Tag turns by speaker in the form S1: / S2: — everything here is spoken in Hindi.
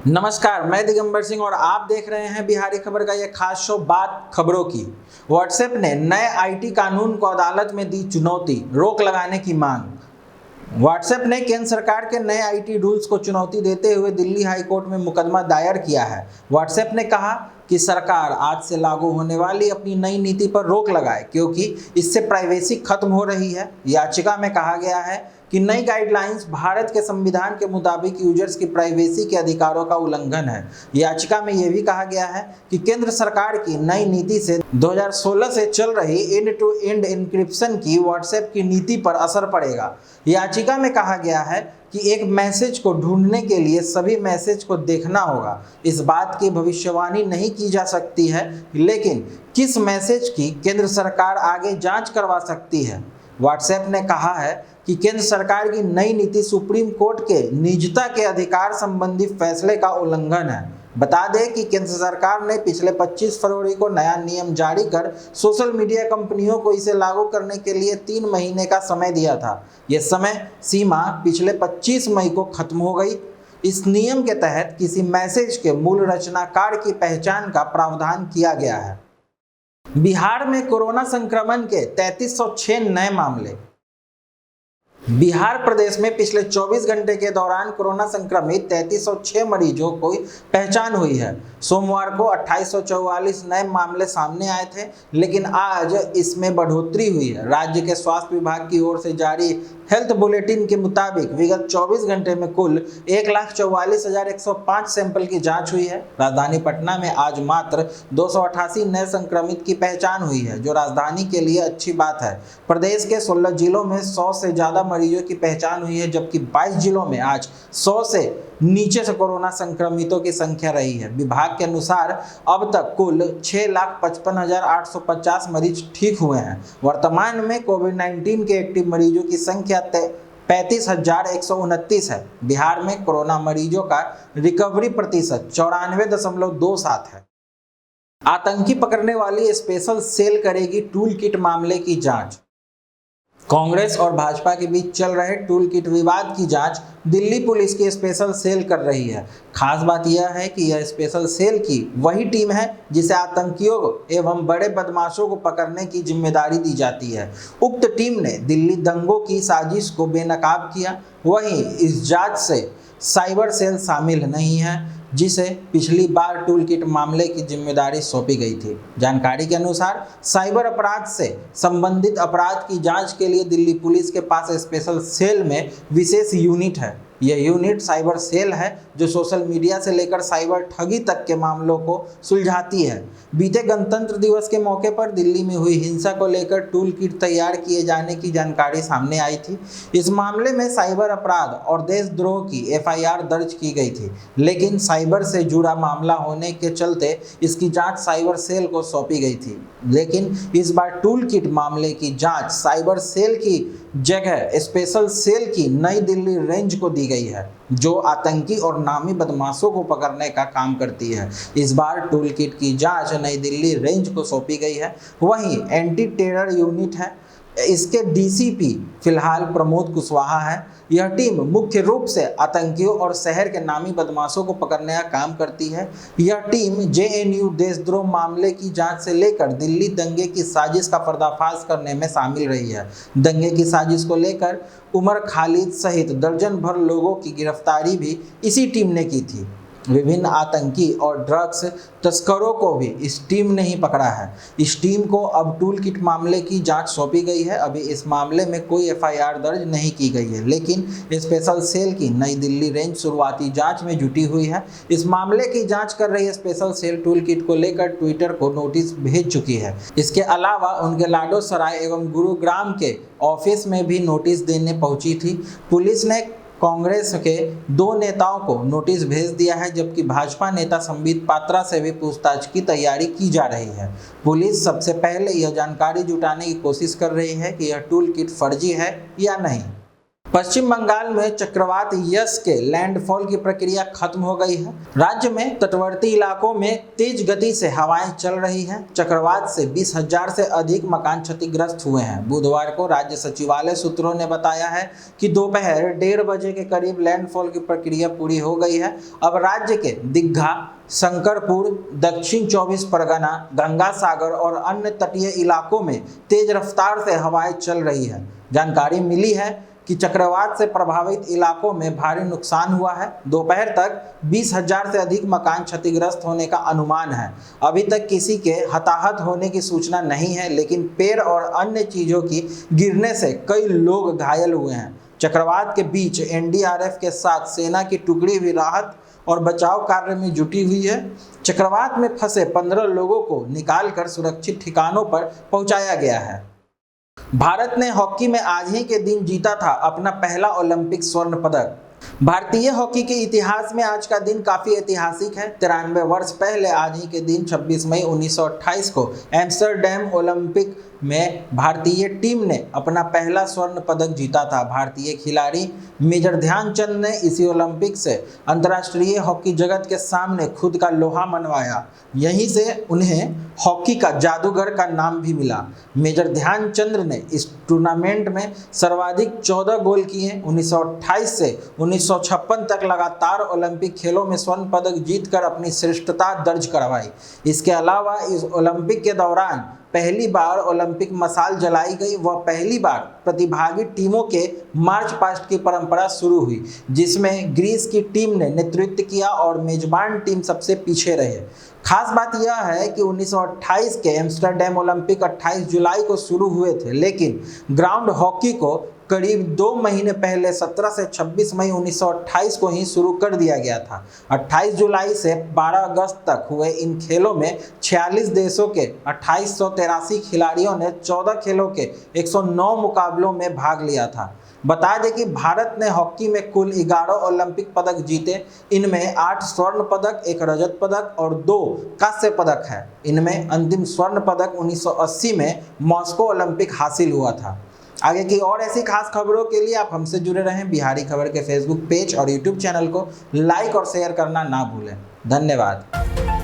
S1: नमस्कार, मैं दिगंबर सिंह और आप देख रहे हैं बिहारी खबर का यह खास शो बात खबरों की। व्हाट्सएप ने नए आईटी कानून को अदालत में दी चुनौती, रोक लगाने की मांग। व्हाट्सएप ने केंद्र सरकार के नए आईटी रूल्स को चुनौती देते हुए दिल्ली हाई कोर्ट में मुकदमा दायर किया है। व्हाट्सएप ने कहा कि सरकार आज से लागू होने वाली अपनी नई नीति पर रोक लगाए क्योंकि इससे प्राइवेसी खत्म हो रही है। याचिका में कहा गया है कि नई गाइडलाइंस भारत के संविधान के मुताबिक यूजर्स की प्राइवेसी के अधिकारों का उल्लंघन है। याचिका में यह भी कहा गया है कि केंद्र सरकार की नई नीति से 2016 से चल रही एंड टू एंड एन्क्रिप्शन की व्हाट्सएप की नीति पर असर पड़ेगा। याचिका में कहा गया है कि एक मैसेज को ढूंढने के लिए सभी मैसेज को देखना होगा। इस बात की भविष्यवाणी नहीं की जा सकती है, लेकिन किस मैसेज की केंद्र सरकार आगे जांच करवा सकती है। व्हाट्सएप ने कहा है कि केंद्र सरकार की नई नीति सुप्रीम कोर्ट के निजता के अधिकार संबंधी फैसले का उल्लंघन है। बता दें कि केंद्र सरकार ने पिछले 25 फरवरी को नया नियम जारी कर सोशल मीडिया कंपनियों को इसे लागू करने के लिए 3 महीने का समय दिया था। यह समय सीमा पिछले 25 मई को खत्म हो गई। इस नियम के तहत किसी मैसेज के मूल रचनाकार की पहचान का प्रावधान किया गया है। बिहार में कोरोना संक्रमण के 3306 नए मामले। बिहार प्रदेश में पिछले 24 घंटे के दौरान कोरोना संक्रमित 3306 मरीजों को पहचान हुई है। सोमवार को 2844 नए मामले सामने आए थे, लेकिन आज इसमें बढ़ोतरी हुई है। राज्य के स्वास्थ्य विभाग की ओर से जारी हेल्थ बुलेटिन के मुताबिक विगत 24 घंटे में कुल 1,44,105 सैंपल की जांच हुई है। राजधानी पटना में आज मात्र 288 नए संक्रमित की पहचान हुई है, जो राजधानी के लिए अच्छी बात है। प्रदेश के 16 जिलों में 100 से ज़्यादा मरीजों की पहचान हुई है, जबकि 22 जिलों में आज 100 से नीचे से कोरोना संक्रमितों की संख्या रही है। विभाग के अनुसार अब तक कुल 6,55,850 मरीज ठीक हुए हैं। वर्तमान में कोविड-19 के एक्टिव मरीजों की संख्या 35,129 है। बिहार में कोरोना मरीजों का रिकवरी प्रतिशत 94.27 है। आतंकी पकड़ने वाली स्पेशल सेल करेगी टूल किट मामले की जांच। कांग्रेस और भाजपा के बीच चल रहे टूल किट विवाद की जांच दिल्ली पुलिस की स्पेशल सेल कर रही है। खास बात यह है कि यह स्पेशल सेल की वही टीम है जिसे आतंकियों एवं बड़े बदमाशों को पकड़ने की जिम्मेदारी दी जाती है। उक्त टीम ने दिल्ली दंगों की साजिश को बेनकाब किया। वहीं इस जांच से साइबर सेल शामिल नहीं है, जिसे पिछली बार टूल किट मामले की जिम्मेदारी सौंपी गई थी। जानकारी के अनुसार साइबर अपराध से संबंधित अपराध की जांच के लिए दिल्ली पुलिस के पास स्पेशल सेल में विशेष यूनिट है। यह यूनिट साइबर सेल है जो सोशल मीडिया से लेकर साइबर ठगी तक के मामलों को सुलझाती है। बीते गणतंत्र दिवस के मौके पर दिल्ली में हुई हिंसा को लेकर टूल किट तैयार किए जाने की जानकारी सामने आई थी। इस मामले में साइबर अपराध और देशद्रोह की एफआईआर दर्ज की गई थी, लेकिन साइबर से जुड़ा मामला होने के चलते इसकी जांच साइबर सेल को सौंपी गई थी। लेकिन इस बार टूल किट मामले की जांच साइबर सेल की जगह स्पेशल सेल की नई दिल्ली रेंज को दी गई है, जो आतंकी और नामी बदमाशों को पकड़ने का काम करती है। इस बार टूल किट की जांच नई दिल्ली रेंज को सौंपी गई है। वहीं एंटी टेरर यूनिट है, इसके डीसीपी फिलहाल प्रमोद कुशवाहा है। यह टीम मुख्य रूप से आतंकियों और शहर के नामी बदमाशों को पकड़ने का काम करती है। यह टीम जेएनयू देशद्रोह मामले की जांच से लेकर दिल्ली दंगे की साजिश का पर्दाफाश करने में शामिल रही है। दंगे की साजिश को लेकर उमर खालिद सहित दर्जन भर लोगों की गिरफ्तारी भी इसी टीम ने की थी। विभिन्न आतंकी और ड्रग्स तस्करों को भी इस टीम ने ही पकड़ा है। इस टीम को अब टूल किट मामले की जांच सौंपी गई है। अभी इस मामले में कोई एफआईआर दर्ज नहीं की गई है, लेकिन स्पेशल सेल की नई दिल्ली रेंज शुरुआती जांच में जुटी हुई है। इस मामले की जांच कर रही स्पेशल सेल टूल किट को लेकर ट्विटर को नोटिस भेज चुकी है। इसके अलावा उनके लाडो सराय एवं गुरुग्राम के ऑफिस में भी नोटिस देने पहुंची थी। पुलिस ने कांग्रेस के 2 नेताओं को नोटिस भेज दिया है, जबकि भाजपा नेता संबित पात्रा से भी पूछताछ की तैयारी की जा रही है। पुलिस सबसे पहले यह जानकारी जुटाने की कोशिश कर रही है कि यह टूल किट फर्जी है या नहीं। पश्चिम बंगाल में चक्रवात यस के लैंडफॉल की प्रक्रिया खत्म हो गई है। राज्य में तटवर्ती इलाकों में तेज गति से हवाएं चल रही हैं। चक्रवात से 20,000 से अधिक मकान क्षतिग्रस्त हुए हैं। बुधवार को राज्य सचिवालय सूत्रों ने बताया है कि दोपहर 1:30 बजे के करीब लैंडफॉल की प्रक्रिया पूरी हो गई है। अब राज्य के दीघा, शंकरपुर, दक्षिण 24 परगना, गंगा सागर और अन्य तटीय इलाकों में तेज रफ्तार से हवाएं चल रही है। जानकारी मिली है कि चक्रवात से प्रभावित इलाकों में भारी नुकसान हुआ है। दोपहर तक 20,000 से अधिक मकान क्षतिग्रस्त होने का अनुमान है। अभी तक किसी के हताहत होने की सूचना नहीं है, लेकिन पेड़ और अन्य चीजों की गिरने से कई लोग घायल हुए हैं। चक्रवात के बीच एनडीआरएफ के साथ सेना की टुकड़ी भी राहत और बचाव कार्य में जुटी हुई है। चक्रवात में फंसे 15 लोगों को निकालकर सुरक्षित ठिकानों पर पहुंचाया गया है। भारत ने हॉकी में आज ही के दिन जीता था अपना पहला ओलंपिक स्वर्ण पदक। भारतीय हॉकी के इतिहास में आज का दिन काफी ऐतिहासिक है। 93 वर्ष पहले आज ही के दिन 26 मई 1928 को एम्स्टर्डम ओलंपिक में भारतीय टीम ने अपना पहला स्वर्ण पदक जीता था। भारतीय खिलाड़ी मेजर ध्यानचंद ने इसी ओलंपिक से अंतर्राष्ट्रीय हॉकी जगत के सामने खुद का लोहा मनवाया। यहीं से उन्हें हॉकी का जादूगर का नाम भी मिला। मेजर ध्यानचंद ने इस टूर्नामेंट में सर्वाधिक 14 गोल किए। 1928 से 1956 तक लगातार ओलंपिक खेलों में स्वर्ण पदक जीतकर अपनी श्रेष्ठता दर्ज करवाई। इसके अलावा इस ओलंपिक के दौरान पहली बार ओलंपिक मशाल जलाई गई। वह पहली बार प्रतिभागी टीमों के मार्च पास्ट की परंपरा शुरू हुई, जिसमें ग्रीस की टीम ने नेतृत्व किया और मेजबान टीम सबसे पीछे रहे। खास बात यह है कि 1928 के एम्स्टर्डम ओलंपिक 28 जुलाई को शुरू हुए थे, लेकिन ग्राउंड हॉकी को करीब 2 महीने पहले 17 से 26 मई 1928 को ही शुरू कर दिया गया था। 28 जुलाई से 12 अगस्त तक हुए इन खेलों में 46 देशों के 2883 खिलाड़ियों ने 14 खेलों के 109 मुकाबलों में भाग लिया था। बता दें कि भारत ने हॉकी में कुल 11 ओलंपिक पदक जीते। इनमें 8 स्वर्ण पदक, 1 रजत पदक और 2 कांस्य पदक है। इनमें अंतिम स्वर्ण पदक 1980 में मॉस्को ओलंपिक हासिल हुआ था। आगे की और ऐसी खास खबरों के लिए आप हमसे जुड़े रहें। बिहारी खबर के फेसबुक पेज और यूट्यूब चैनल को लाइक और शेयर करना ना भूलें। धन्यवाद।